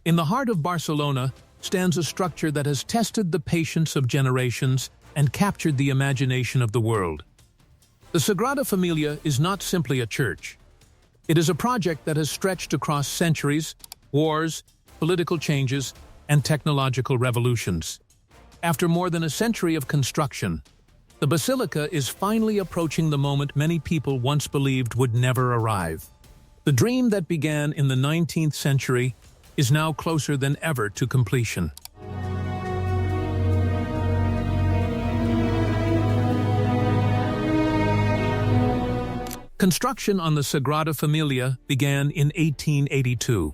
In the heart of Barcelona stands a structure that has tested the patience of generations and captured the imagination of the world. The Sagrada Familia is not simply a church. It is a project that has stretched across centuries, wars, political changes, and technological revolutions. After more than a century of construction, the basilica is finally approaching the moment many people once believed would never arrive. The dream that began in the 19th century is now closer than ever to completion. Construction on the Sagrada Familia began in 1882.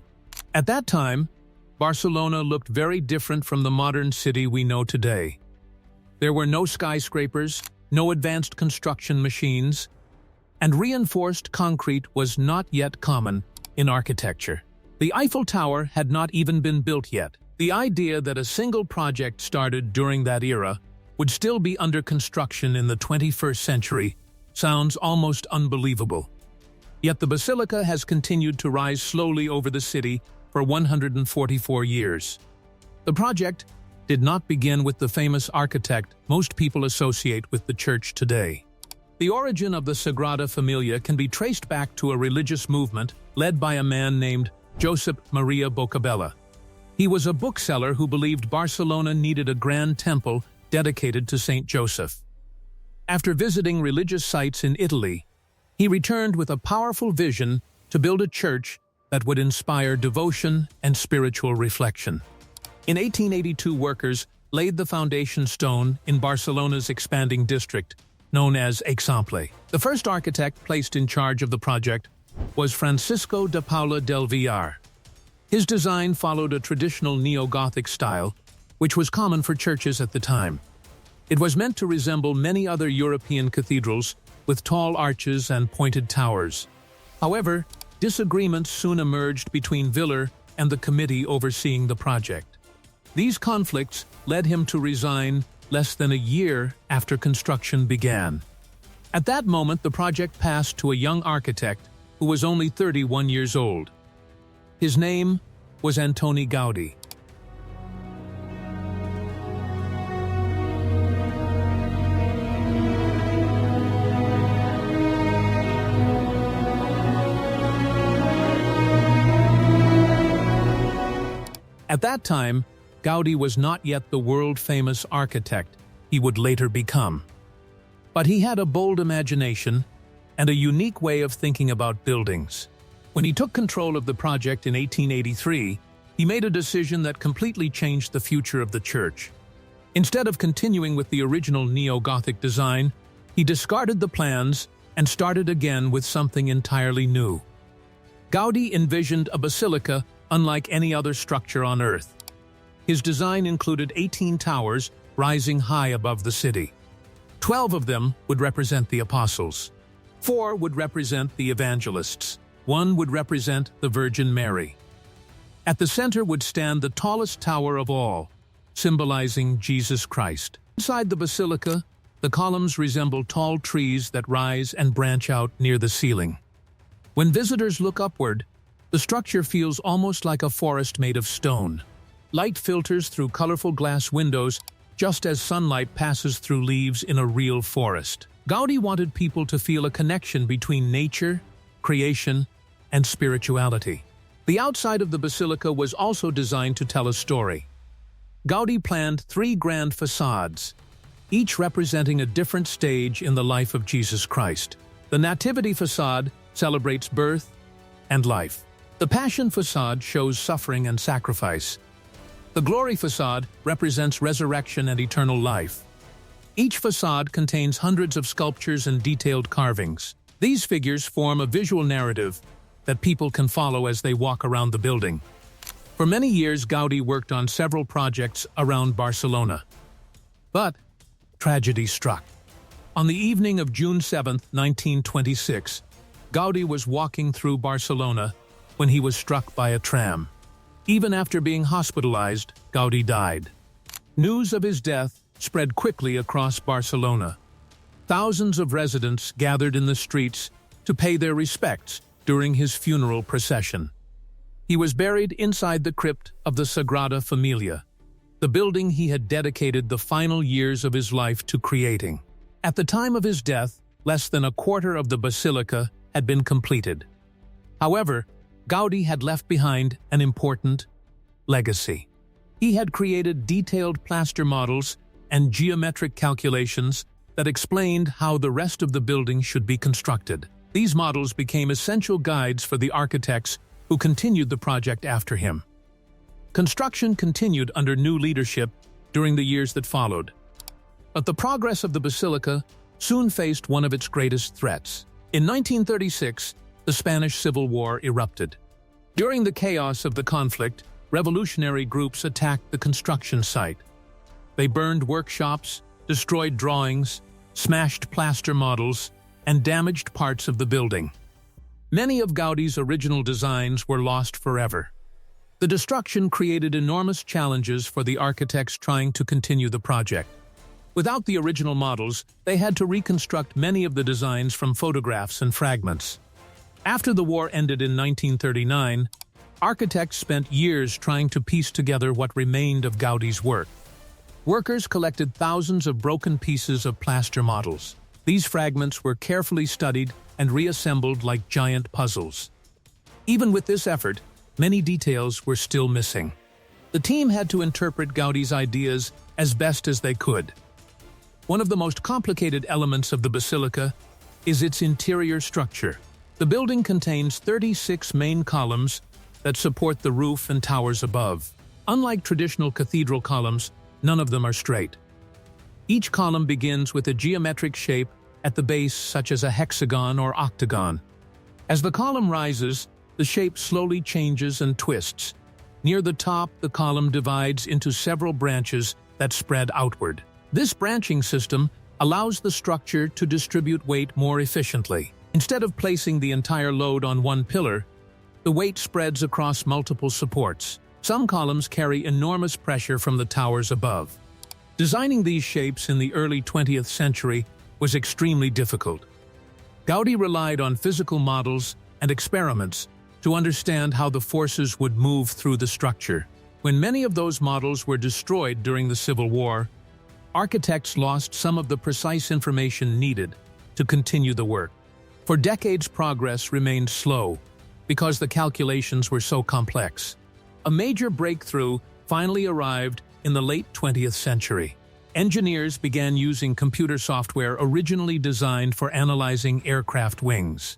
At that time, Barcelona looked very different from the modern city we know today. There were no skyscrapers, no advanced construction machines, and reinforced concrete was not yet common in architecture. The Eiffel Tower had not even been built yet. The idea that a single project started during that era would still be under construction in the 21st century sounds almost unbelievable. Yet the basilica has continued to rise slowly over the city for 144 years. The project did not begin with the famous architect most people associate with the church today. The origin of the Sagrada Familia can be traced back to a religious movement led by a man named Josep Maria Boccabella. He was a bookseller who believed Barcelona needed a grand temple dedicated to Saint Joseph. After visiting religious sites in Italy, he returned with a powerful vision to build a church that would inspire devotion and spiritual reflection. In 1882, workers laid the foundation stone in Barcelona's expanding district, known as Eixample. The first architect placed in charge of the project was Francisco de Paula del Villar. His design followed a traditional neo-Gothic style, which was common for churches at the time. It was meant to resemble many other European cathedrals with tall arches and pointed towers. However, disagreements soon emerged between Villar and the committee overseeing the project. These conflicts led him to resign less than a year after construction began. At that moment, the project passed to a young architect who was only 31 years old. His name was Antoni Gaudí. At that time, Gaudí was not yet the world-famous architect he would later become. But he had a bold imagination and a unique way of thinking about buildings. When he took control of the project in 1883, he made a decision that completely changed the future of the church. Instead of continuing with the original neo-Gothic design, he discarded the plans and started again with something entirely new. Gaudí envisioned a basilica unlike any other structure on Earth. His design included 18 towers rising high above the city. 12 of them would represent the apostles. 4 would represent the evangelists. 1 would represent the Virgin Mary. At the center would stand the tallest tower of all, symbolizing Jesus Christ. Inside the basilica, the columns resemble tall trees that rise and branch out near the ceiling. When visitors look upward, the structure feels almost like a forest made of stone. Light filters through colorful glass windows, just as sunlight passes through leaves in a real forest. Gaudí wanted people to feel a connection between nature, creation, and spirituality. The outside of the basilica was also designed to tell a story. Gaudí planned 3 grand facades, each representing a different stage in the life of Jesus Christ. The Nativity facade celebrates birth and life. The Passion facade shows suffering and sacrifice. The Glory facade represents resurrection and eternal life. Each facade contains hundreds of sculptures and detailed carvings. These figures form a visual narrative that people can follow as they walk around the building. For many years, Gaudí worked on several projects around Barcelona. But tragedy struck. On the evening of June 7, 1926, Gaudí was walking through Barcelona when he was struck by a tram. Even after being hospitalized, Gaudí died. News of his death spread quickly across Barcelona. Thousands of residents gathered in the streets to pay their respects during his funeral procession. He was buried inside the crypt of the Sagrada Familia, the building he had dedicated the final years of his life to creating. At the time of his death, less than a quarter of the basilica had been completed. However, Gaudí had left behind an important legacy. He had created detailed plaster models and geometric calculations that explained how the rest of the building should be constructed. These models became essential guides for the architects who continued the project after him. Construction continued under new leadership during the years that followed. But the progress of the basilica soon faced one of its greatest threats. In 1936, the Spanish Civil War erupted. During the chaos of the conflict, revolutionary groups attacked the construction site. They burned workshops, destroyed drawings, smashed plaster models, and damaged parts of the building. Many of Gaudí's original designs were lost forever. The destruction created enormous challenges for the architects trying to continue the project. Without the original models, they had to reconstruct many of the designs from photographs and fragments. After the war ended in 1939, architects spent years trying to piece together what remained of Gaudí's work. Workers collected thousands of broken pieces of plaster models. These fragments were carefully studied and reassembled like giant puzzles. Even with this effort, many details were still missing. The team had to interpret Gaudí's ideas as best as they could. One of the most complicated elements of the basilica is its interior structure. The building contains 36 main columns that support the roof and towers above. Unlike traditional cathedral columns, none of them are straight. Each column begins with a geometric shape at the base, such as a hexagon or octagon. As the column rises, the shape slowly changes and twists. Near the top, the column divides into several branches that spread outward. This branching system allows the structure to distribute weight more efficiently. Instead of placing the entire load on one pillar, the weight spreads across multiple supports. Some columns carry enormous pressure from the towers above. Designing these shapes in the early 20th century was extremely difficult. Gaudí relied on physical models and experiments to understand how the forces would move through the structure. When many of those models were destroyed during the Civil War, architects lost some of the precise information needed to continue the work. For decades, progress remained slow because the calculations were so complex. A major breakthrough finally arrived in the late 20th century. Engineers began using computer software originally designed for analyzing aircraft wings.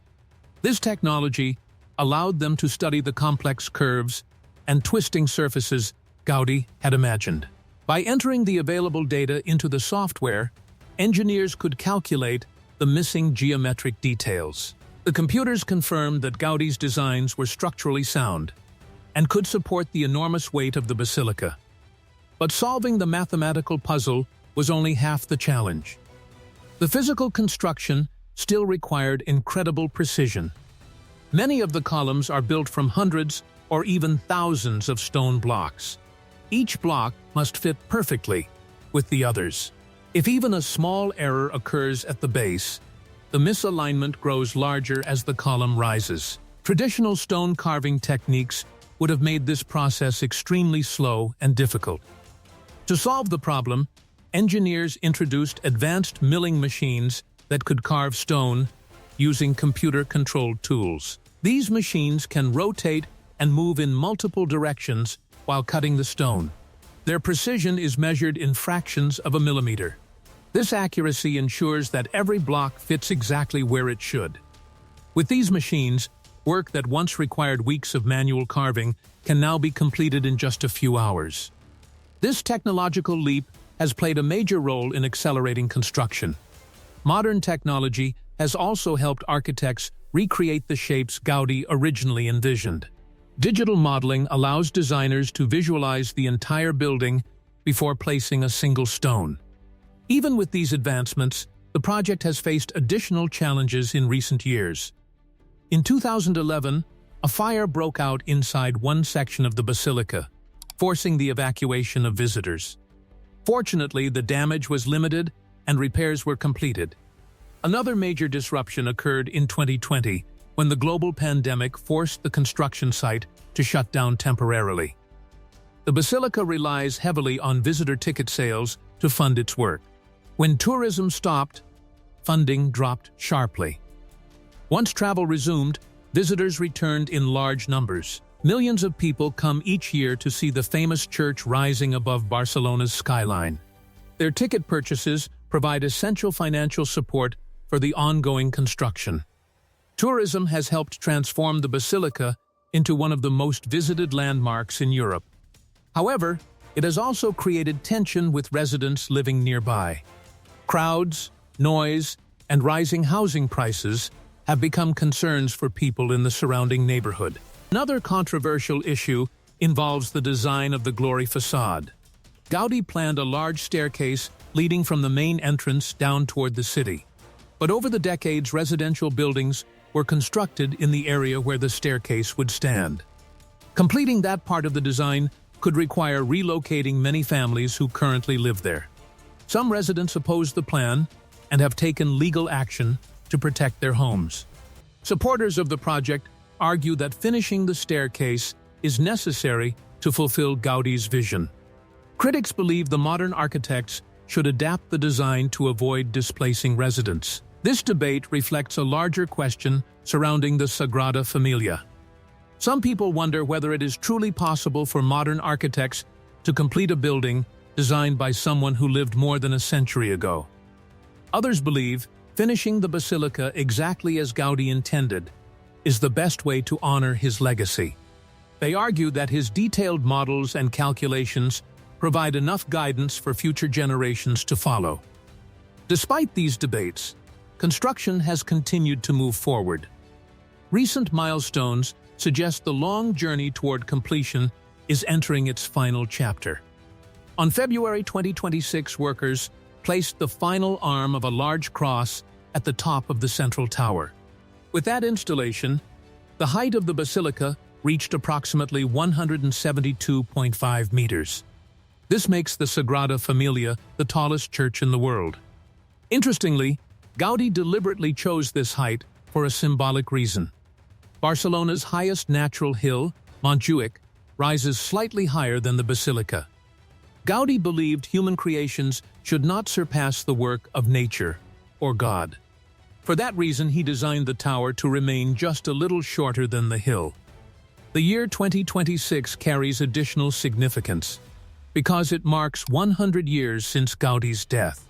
This technology allowed them to study the complex curves and twisting surfaces Gaudí had imagined. By entering the available data into the software, engineers could calculate the missing geometric details. The computers confirmed that Gaudí's designs were structurally sound and could support the enormous weight of the basilica. But solving the mathematical puzzle was only half the challenge. The physical construction still required incredible precision. Many of the columns are built from hundreds or even thousands of stone blocks. Each block must fit perfectly with the others. If even a small error occurs at the base, the misalignment grows larger as the column rises. Traditional stone carving techniques would have made this process extremely slow and difficult. To solve the problem, engineers introduced advanced milling machines that could carve stone using computer-controlled tools. These machines can rotate and move in multiple directions while cutting the stone. Their precision is measured in fractions of a millimeter. This accuracy ensures that every block fits exactly where it should. With these machines, work that once required weeks of manual carving can now be completed in just a few hours. This technological leap has played a major role in accelerating construction. Modern technology has also helped architects recreate the shapes Gaudí originally envisioned. Digital modeling allows designers to visualize the entire building before placing a single stone. Even with these advancements, the project has faced additional challenges in recent years. In 2011, a fire broke out inside one section of the basilica, forcing the evacuation of visitors. Fortunately, the damage was limited and repairs were completed. Another major disruption occurred in 2020 when the global pandemic forced the construction site to shut down temporarily. The basilica relies heavily on visitor ticket sales to fund its work. When tourism stopped, funding dropped sharply. Once travel resumed, visitors returned in large numbers. Millions of people come each year to see the famous church rising above Barcelona's skyline. Their ticket purchases provide essential financial support for the ongoing construction. Tourism has helped transform the basilica into one of the most visited landmarks in Europe. However, it has also created tension with residents living nearby. Crowds, noise, and rising housing prices have become concerns for people in the surrounding neighborhood. Another controversial issue involves the design of the glory facade. Gaudí planned a large staircase leading from the main entrance down toward the city. But over the decades, residential buildings were constructed in the area where the staircase would stand. Completing that part of the design could require relocating many families who currently live there. Some residents oppose the plan and have taken legal action to protect their homes. Supporters of the project argue that finishing the staircase is necessary to fulfill Gaudí's vision. Critics believe the modern architects should adapt the design to avoid displacing residents. This debate reflects a larger question surrounding the Sagrada Familia. Some people wonder whether it is truly possible for modern architects to complete a building designed by someone who lived more than a century ago. Others believe finishing the basilica exactly as Gaudí intended is the best way to honor his legacy. They argue that his detailed models and calculations provide enough guidance for future generations to follow. Despite these debates, construction has continued to move forward. Recent milestones suggest the long journey toward completion is entering its final chapter. On February 2026, workers placed the final arm of a large cross at the top of the central tower. With that installation, the height of the basilica reached approximately 172.5 meters. This makes the Sagrada Familia the tallest church in the world. Interestingly, Gaudí deliberately chose this height for a symbolic reason. Barcelona's highest natural hill, Montjuic, rises slightly higher than the basilica. Gaudí believed human creations should not surpass the work of nature or God. For that reason, he designed the tower to remain just a little shorter than the hill. The year 2026 carries additional significance because it marks 100 years since Gaudí's death.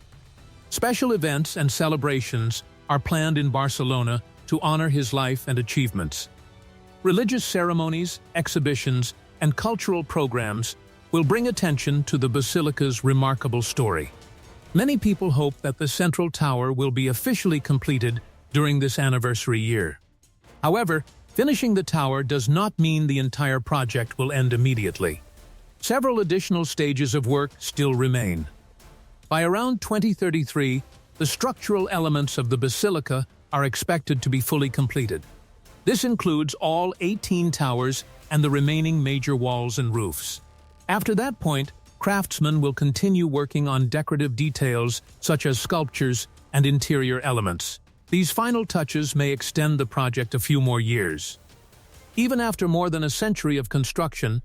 Special events and celebrations are planned in Barcelona to honor his life and achievements. Religious ceremonies, exhibitions, and cultural programs will bring attention to the basilica's remarkable story. Many people hope that the central tower will be officially completed during this anniversary year. However, finishing the tower does not mean the entire project will end immediately. Several additional stages of work still remain. By around 2033, the structural elements of the basilica are expected to be fully completed. This includes all 18 towers and the remaining major walls and roofs. After that point, craftsmen will continue working on decorative details such as sculptures and interior elements. These final touches may extend the project a few more years. Even after more than a century of construction,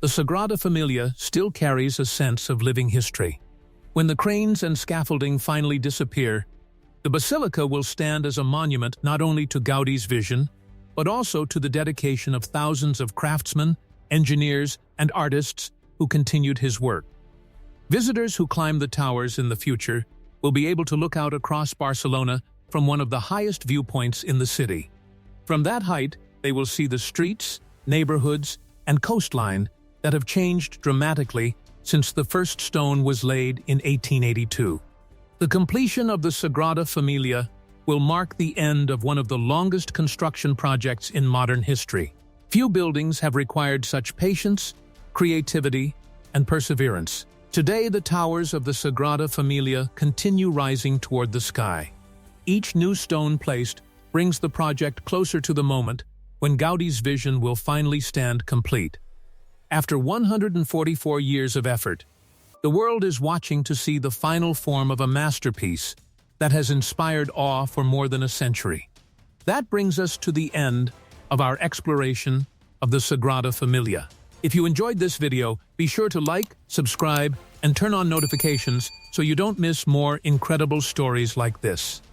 the Sagrada Familia still carries a sense of living history. When the cranes and scaffolding finally disappear, the basilica will stand as a monument not only to Gaudí's vision, but also to the dedication of thousands of craftsmen, engineers, and artists who continued his work. Visitors who climb the towers in the future will be able to look out across Barcelona from one of the highest viewpoints in the city. From that height, they will see the streets, neighborhoods, and coastline that have changed dramatically since the first stone was laid in 1882. The completion of the Sagrada Familia will mark the end of one of the longest construction projects in modern history. Few buildings have required such patience, creativity, and perseverance. Today, the towers of the Sagrada Familia continue rising toward the sky. Each new stone placed brings the project closer to the moment when Gaudí's vision will finally stand complete. After 144 years of effort, the world is watching to see the final form of a masterpiece that has inspired awe for more than a century. That brings us to the end of our exploration of the Sagrada Familia. If you enjoyed this video, be sure to like, subscribe, and turn on notifications so you don't miss more incredible stories like this.